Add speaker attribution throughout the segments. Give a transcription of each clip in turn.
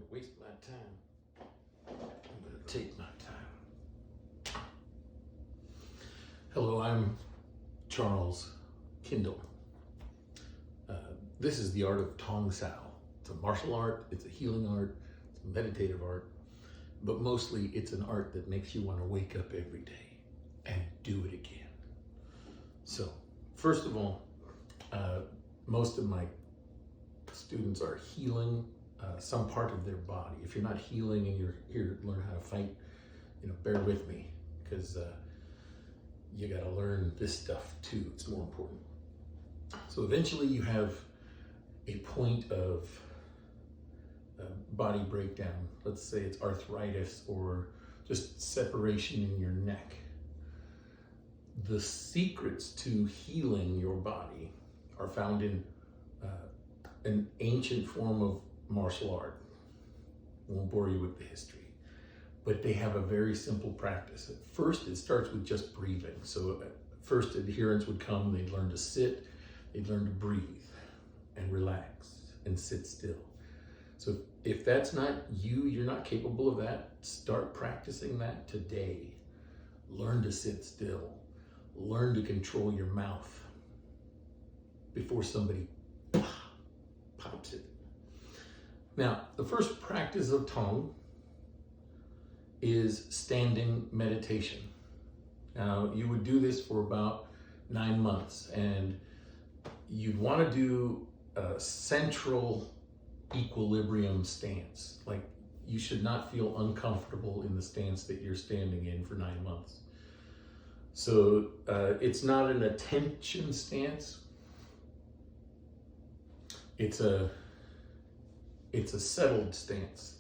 Speaker 1: gonna waste my time. I'm gonna take my time. Hello, I'm Charles Kindle. This is the art of Tong Sao. It's a martial art, it's a healing art, it's a meditative art, but mostly it's an art that makes you want to wake up every day and do it again. So, first of all, most of my students are healing some part of their body. If you're not healing and you're here to learn how to fight, bear with me, because you got to learn this stuff too. It's more important. So eventually you have a point of body breakdown. Let's say it's arthritis or just separation in your neck. The secrets to healing your body are found in an ancient form of martial art. I won't bore you with the history, but they have a very simple practice. At first, it starts with just breathing. So at first, adherents would come, they'd learn to sit, they'd learn to breathe and relax and sit still. So if that's not you, you're not capable of that, start practicing that today. Learn to sit still. Learn to control your mouth before somebody pops it. Now, the first practice of Tong is standing meditation. Now, you would do this for about 9 months, and you'd want to do a central equilibrium stance. Like, you should not feel uncomfortable in the stance that you're standing in for 9 months. So it's not an attention stance. It's a settled stance.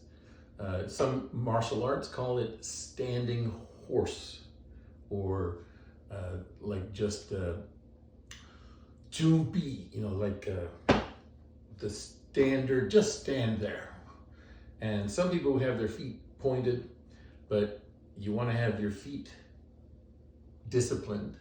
Speaker 1: Some martial arts call it standing horse, or like just Jumbi, the standard, just stand there. And some people have their feet pointed, but you want to have your feet disciplined.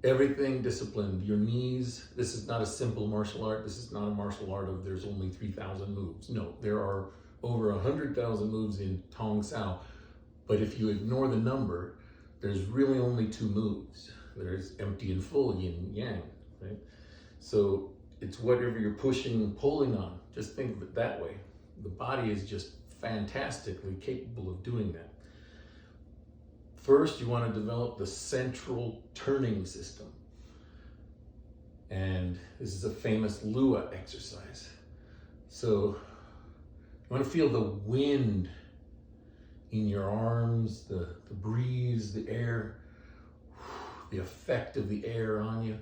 Speaker 1: Everything disciplined. Your knees. This is not a simple martial art. This is not a martial art of there's only 3,000 moves. No, there are over 100,000 moves in Tong Sao. But if you ignore the number, there's really only 2 moves. There's empty and full, yin and yang, right? So it's whatever you're pushing and pulling on. Just think of it that way. The body is just fantastically capable of doing that. First, you want to develop the central turning system. And this is a famous Lua exercise. So you want to feel the wind in your arms, the breeze, the air, the effect of the air on you,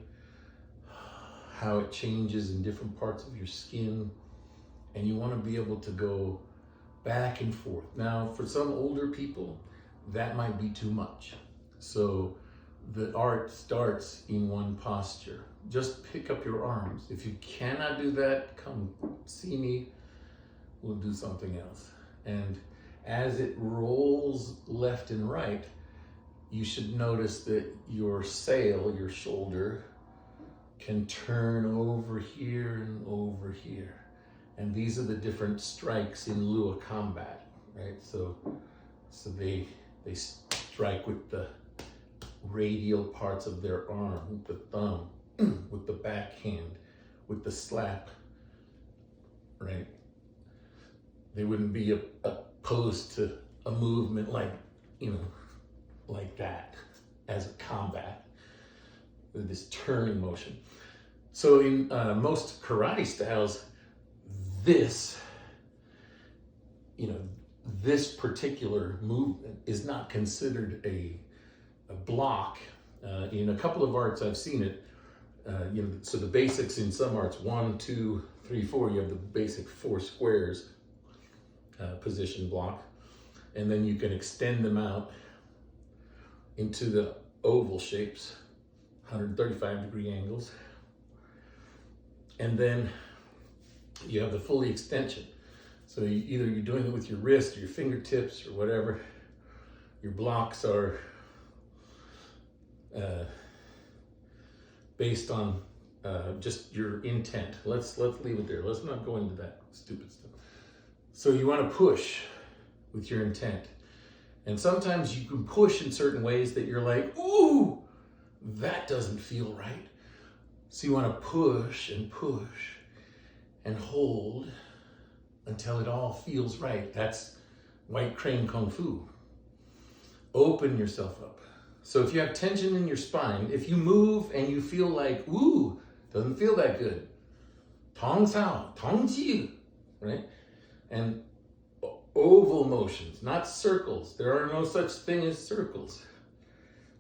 Speaker 1: how it changes in different parts of your skin. And you want to be able to go back and forth. Now, for some older people, that might be too much. So the art starts in one posture. Just pick up your arms. If you cannot do that, come see me. We'll do something else. And as it rolls left and right, you should notice that your sail, your shoulder, can turn over here and over here. And these are the different strikes in Lua combat, right? So they strike with the radial parts of their arm, with the thumb, with the backhand, with the slap, right? They wouldn't be opposed to a movement like that as a combat, with this turning motion. So in most karate styles, this particular movement is not considered a block. In a couple of arts, I've seen it. So the basics in some arts, 1, 2, 3, 4, you have the basic 4 squares position block. And then you can extend them out into the oval shapes, 135-degree angles. And then you have the fully extension. So either you're doing it with your wrist or your fingertips or whatever. Your blocks are based on just your intent. Let's leave it there. Let's not go into that stupid stuff. So you want to push with your intent. And sometimes you can push in certain ways that you're like, ooh, that doesn't feel right. So you want to push and hold until it all feels right. That's White Crane Kung Fu. Open yourself up. So if you have tension in your spine, if you move and you feel like, ooh, doesn't feel that good, Tong Sao, Tong Ji, right? And oval motions, not circles. There are no such thing as circles.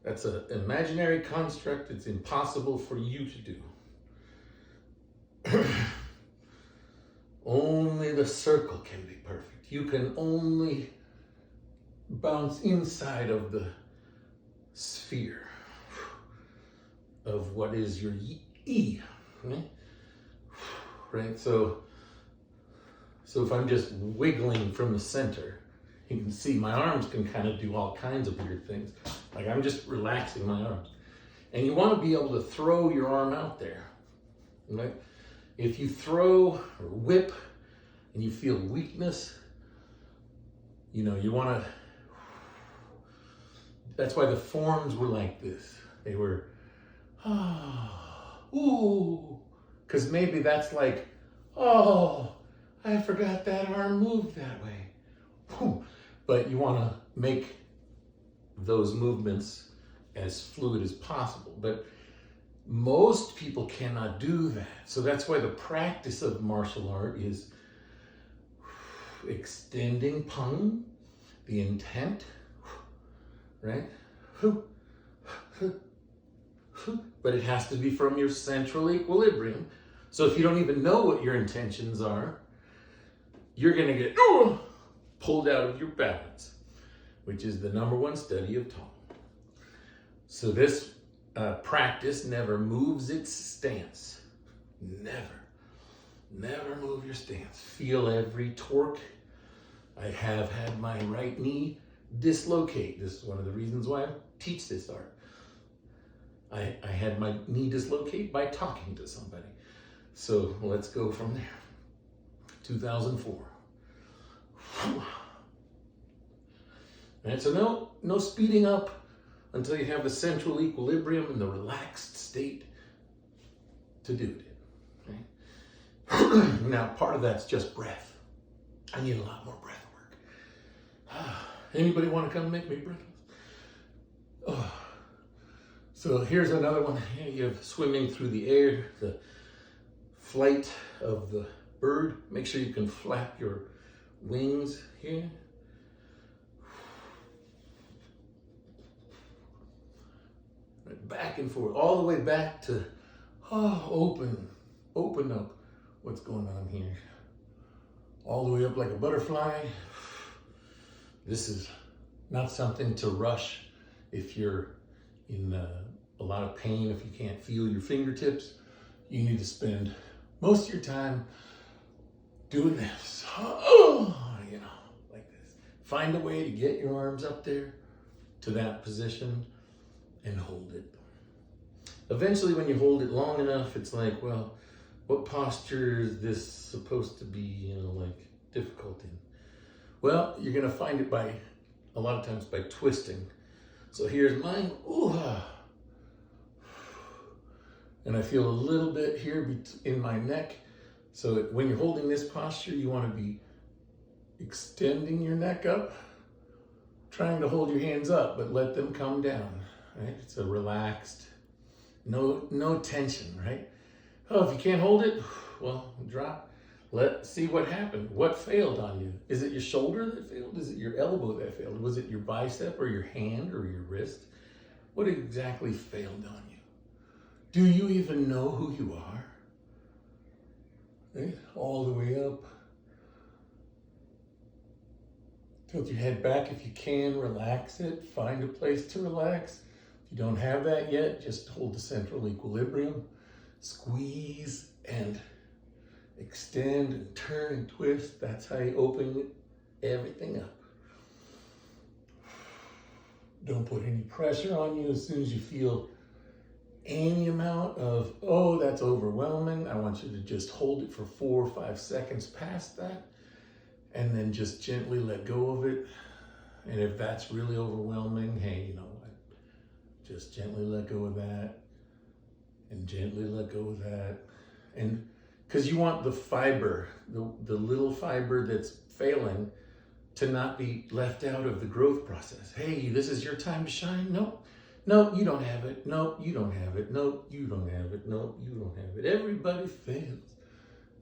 Speaker 1: That's an imaginary construct. It's impossible for you to do. Only the circle can be perfect. You can only bounce inside of the sphere of what is your E, right? Right? So if I'm just wiggling from the center, you can see my arms can kind of do all kinds of weird things. Like I'm just relaxing my arms. And you want to be able to throw your arm out there, right? If you throw or whip and you feel weakness, you want to, that's why the forms were like this. They were, ooh, because maybe that's like, oh, I forgot that arm moved that way. But you want to make those movements as fluid as possible. But most people cannot do that. So that's why the practice of martial art is extending pung, the intent, right? But it has to be from your central equilibrium. So if you don't even know what your intentions are, you're going to get pulled out of your balance, which is the number one study of Tong. So this practice never moves its stance. Never move your stance. Feel every torque. I have had my right knee dislocate. This is one of the reasons why I teach this art. I had my knee dislocate by talking to somebody. So let's go from there. 2004. And so no speeding up until you have the central equilibrium and the relaxed state to do it. Right? Now, part of that's just breath. I need a lot more breath work. Anybody want to come make me breathless? Oh. So here's another one. You have swimming through the air, the flight of the bird. Make sure you can flap your wings here. Right, back and forth, all the way back to open up what's going on here. All the way up like a butterfly. This is not something to rush if you're in a lot of pain, if you can't feel your fingertips. You need to spend most of your time doing this. Like this. Find a way to get your arms up there to that position and hold it. Eventually, when you hold it long enough, it's like, well, what posture is this supposed to be, difficult in? Well, you're going to find it a lot of times by twisting. So here's mine. And I feel a little bit here in my neck. So when you're holding this posture, you want to be extending your neck up, trying to hold your hands up, but let them come down, right? It's a relaxed, no tension, right? If you can't hold it, well, drop. Let's see what happened. What failed on you? Is it your shoulder that failed? Is it your elbow that failed? Was it your bicep or your hand or your wrist? What exactly failed on you? Do you even know who you are? Right? All the way up. Tilt your head back if you can. Relax it. Find a place to relax. If you don't have that yet, just hold the central equilibrium. Squeeze and extend and turn and twist. That's how you open everything up. Don't put any pressure on you. As soon as you feel any amount of, that's overwhelming, I want you to just hold it for 4 or 5 seconds past that and then just gently let go of it. And if that's really overwhelming, hey, you know what? Just gently let go of that, and gently let go of that. And because you want the fiber, the little fiber that's failing, to not be left out of the growth process. Hey, this is your time to shine. No, no, you don't have it. No, you don't have it. No, you don't have it. No, you don't have it. Everybody fails.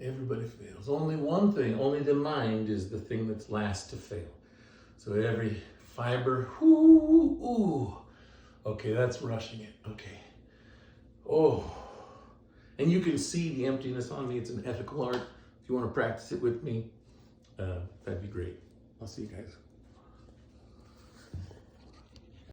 Speaker 1: Everybody fails. Only one thing, only the mind is the thing that's last to fail. So every fiber, ooh, okay, that's rushing it. Okay. Oh, and you can see the emptiness on me. It's an ethical art. If you want to practice it with me, that'd be great. I'll see you guys.